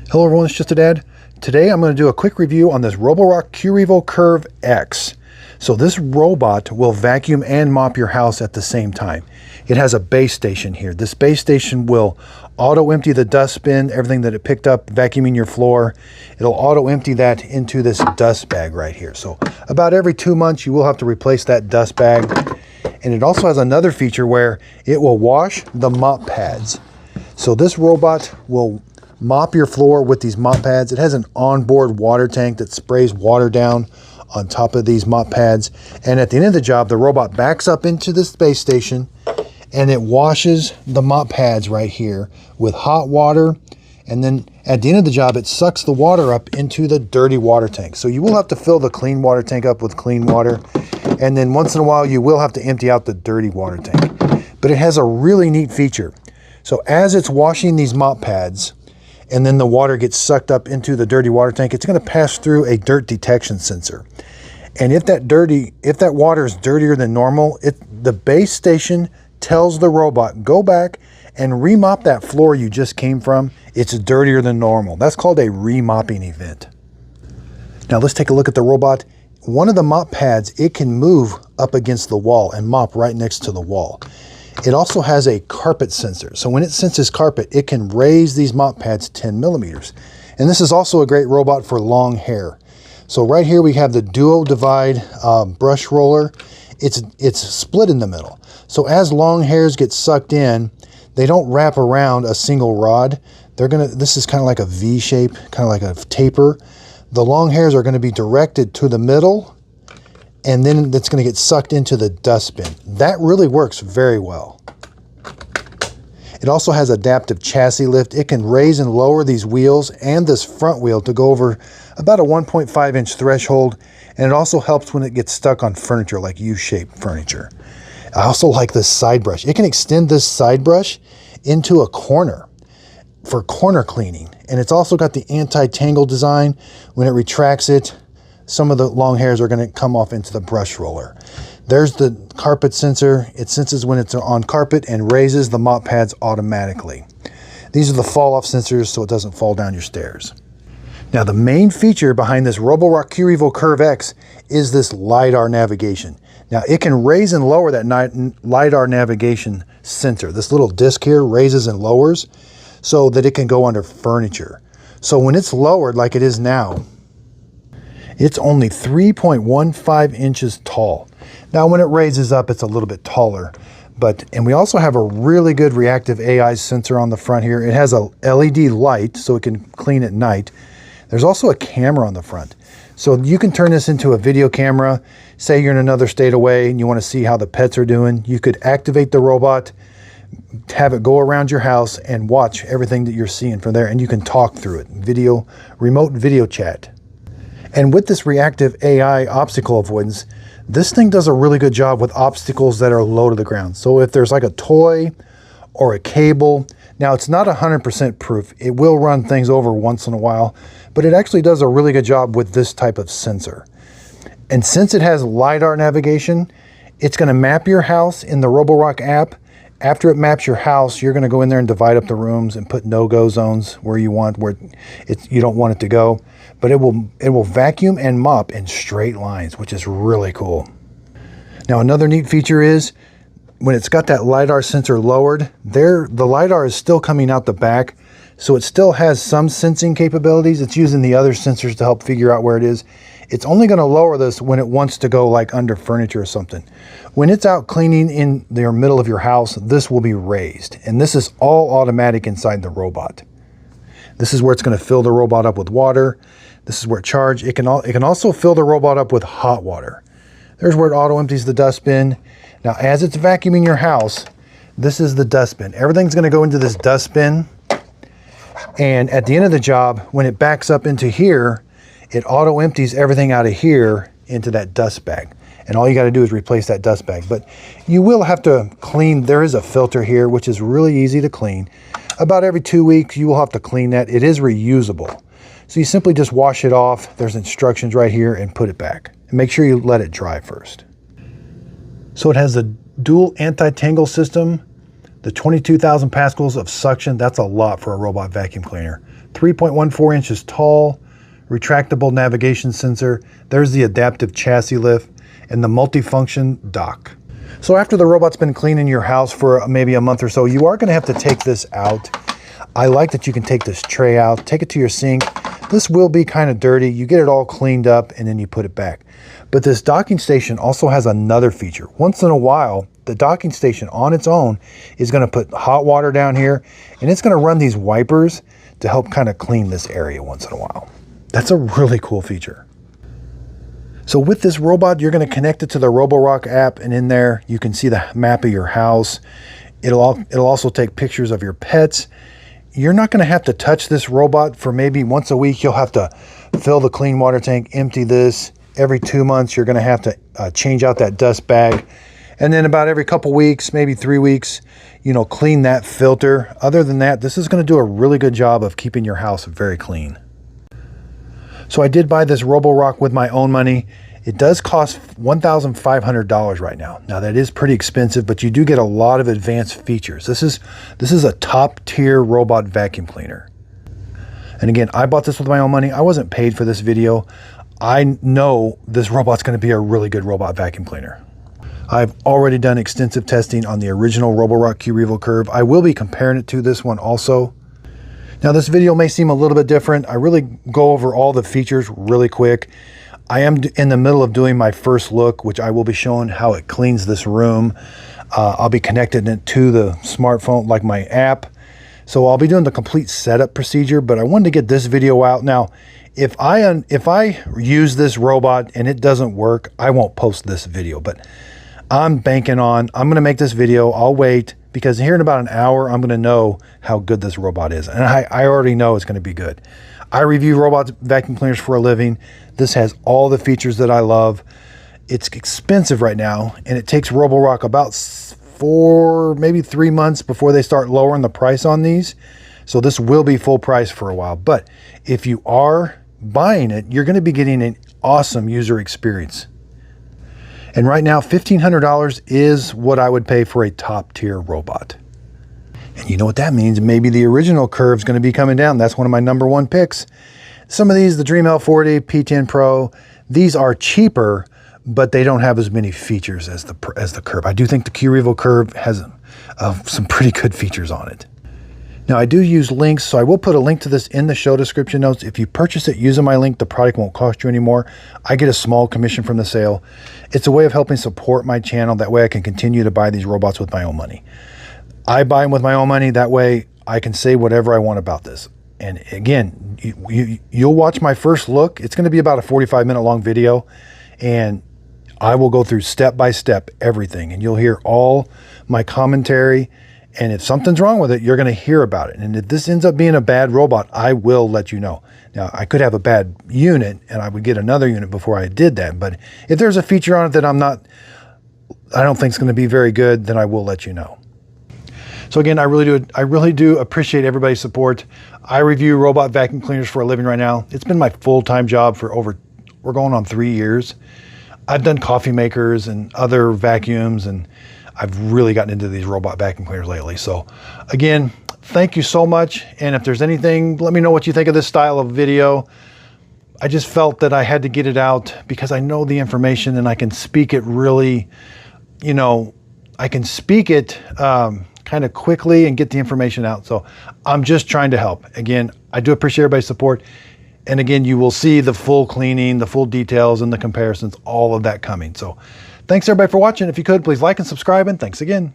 Hello everyone, it's just a dad. Today I'm going to do a quick review on this Roborock Qrevo CurvX. So this robot will vacuum and mop your house at the same time. It has a base station here. This base station will auto empty the dustbin, everything that it picked up, vacuuming your floor. It'll auto empty that into this dust bag right here. So about every 2 months you will have to replace that dust bag. And it also has another feature where it will wash the mop pads. So this robot will mop your floor with these mop pads. It has an onboard water tank that sprays water down on top of these mop pads. And at the end of the job, the robot backs up into the space station and it washes the mop pads right here with hot water. And then at the end of the job, it sucks the water up into the dirty water tank. So you will have to fill the clean water tank up with clean water. And then once in a while, you will have to empty out the dirty water tank. But it has a really neat feature. So as it's washing these mop pads, and then the water gets sucked up into the dirty water tank, it's going to pass through a dirt detection sensor. And if that water is dirtier than normal, the base station tells the robot, go back and remop that floor you just came from. It's dirtier than normal. That's called a remopping event. Now let's take a look at the robot. One of the mop pads, it can move up against the wall and mop right next to the wall. It also has a carpet sensor. So when it senses carpet, it can raise these mop pads 10 millimeters. And this is also a great robot for long hair. So right here we have the Duo Divide brush roller. It's split in the middle. So as long hairs get sucked in, they don't wrap around a single rod. This is kind of like a V shape, kind of like a taper. The long hairs are going to be directed to the middle, and then it's going to get sucked into the dustbin. That really works very well. It also has adaptive chassis lift. It can raise and lower these wheels and this front wheel to go over about a 1.5 inch threshold. And it also helps when it gets stuck on furniture, like U-shaped furniture. I also like this side brush. It can extend this side brush into a corner for corner cleaning. And it's also got the anti-tangle design. When it retracts it, some of the long hairs are going to come off into the brush roller. There's the carpet sensor. It senses when it's on carpet and raises the mop pads automatically. These are the fall off sensors so it doesn't fall down your stairs. Now the main feature behind this Roborock Qrevo CurvX is this LiDAR navigation. Now it can raise and lower that LiDAR navigation sensor. This little disc here raises and lowers so that it can go under furniture. So when it's lowered like it is now, it's only 3.15 inches tall. Now when it raises up, it's a little bit taller. And we also have a really good reactive AI sensor on the front here. It has a LED light so it can clean at night. There's also a camera on the front. So you can turn this into a video camera. Say you're in another state away and you want to see how the pets are doing. You could activate the robot, have it go around your house and watch everything that you're seeing from there. And you can talk through it, remote video chat. And with this reactive AI obstacle avoidance, this thing does a really good job with obstacles that are low to the ground. So if there's like a toy or a cable, now it's not 100% proof. It will run things over once in a while, but it actually does a really good job with this type of sensor. And since it has LiDAR navigation, it's going to map your house in the Roborock app. After it maps your house, you're going to go in there and divide up the rooms and put no-go zones where you don't want it to go. But it will vacuum and mop in straight lines, which is really cool. Now another neat feature is when it's got that LiDAR sensor lowered, the LiDAR is still coming out the back, so it still has some sensing capabilities. It's using the other sensors to help figure out where it is. It's only going to lower this when it wants to go like under furniture or something. When it's out cleaning in the middle of your house, this will be raised. And this is all automatic inside the robot. This is where it's going to fill the robot up with water. This is where it charges. It can also fill the robot up with hot water. There's where it auto empties the dustbin. Now as it's vacuuming your house, this is the dustbin. Everything's going to go into this dustbin. And at the end of the job, when it backs up into here, it auto empties everything out of here into that dust bag. And all you got to do is replace that dust bag. But you will have to clean. There is a filter here, which is really easy to clean. About every 2 weeks, you will have to clean that. It is reusable. So you simply just wash it off. There's instructions right here and put it back. And make sure you let it dry first. So it has a dual anti-tangle system. The 22,000 pascals of suction, that's a lot for a robot vacuum cleaner. 3.14 inches tall, retractable navigation sensor. There's the adaptive chassis lift and the multifunction dock. So after the robot's been cleaning your house for maybe a month or so, you are going to have to take this out. I like that you can take this tray out, take it to your sink. This will be kind of dirty. You get it all cleaned up and then you put it back. But this docking station also has another feature. Once in a while, the docking station on its own is going to put hot water down here, and it's going to run these wipers to help kind of clean this area once in a while. That's a really cool feature. So with this robot, you're going to connect it to the Roborock app, and in there you can see the map of your house. It'll also take pictures of your pets. You're not going to have to touch this robot for maybe once a week. You'll have to fill the clean water tank, empty this. Every 2 months, you're going to have to change out that dust bag. And then about every couple weeks, maybe 3 weeks, clean that filter. Other than that, this is going to do a really good job of keeping your house very clean. So I did buy this Roborock with my own money. It does cost $1,500 right now. Now that is pretty expensive, but you do get a lot of advanced features. This is a top tier robot vacuum cleaner. And again, I bought this with my own money. I wasn't paid for this video. I know this robot's going to be a really good robot vacuum cleaner. I've already done extensive testing on the original Roborock Qrevo Curve. I will be comparing it to this one also. Now this video may seem a little bit different. I really go over all the features really quick. I am in the middle of doing my first look, which I will be showing how it cleans this room. I'll be connecting it to the smartphone, like my app. So I'll be doing the complete setup procedure, but I wanted to get this video out. Now, if I use this robot and it doesn't work, I won't post this video, but I'm banking on, I'm going to make this video. I'll wait, because here in about an hour, I'm going to know how good this robot is. And I already know it's going to be good. I review robots, vacuum cleaners for a living. This has all the features that I love. It's expensive right now, and it takes Roborock about 4, maybe 3 months before they start lowering the price on these. So this will be full price for a while. But if you are buying it, you're going to be getting an awesome user experience. And right now, $1,500 is what I would pay for a top tier robot. And you know what that means? Maybe the original Curve is going to be coming down. That's one of my #1 picks. Some of these, the Dream L40, P10 Pro, these are cheaper, but they don't have as many features as the Curve. I do think the Qrevo Curve has some pretty good features on it. Now I do use links, so I will put a link to this in the show description notes. If you purchase it using my link, the product won't cost you anymore. I get a small commission from the sale. It's a way of helping support my channel. That way I can continue to buy these robots with my own money. I buy them with my own money. That way I can say whatever I want about this. And again, you'll watch my first look. It's going to be about a 45-minute long video, and I will go through step by step everything, and you'll hear all my commentary. And if something's wrong with it, you're going to hear about it. And if this ends up being a bad robot, I will let you know. Now, I could have a bad unit, and I would get another unit before I did that. But if there's a feature on it that I don't think is going to be very good, then I will let you know. So again, I really do appreciate everybody's support. I review robot vacuum cleaners for a living right now. It's been my full-time job for we're going on 3 years. I've done coffee makers and other vacuums, and I've really gotten into these robot vacuum cleaners lately. So again, thank you so much. And if there's anything, let me know what you think of this style of video. I just felt that I had to get it out because I know the information and I can speak it really, I can speak it kind of quickly and get the information out. So I'm just trying to help. Again, I do appreciate everybody's support. And again, you will see the full cleaning, the full details, and the comparisons, all of that coming. So thanks everybody for watching. If you could, please like and subscribe, and thanks again.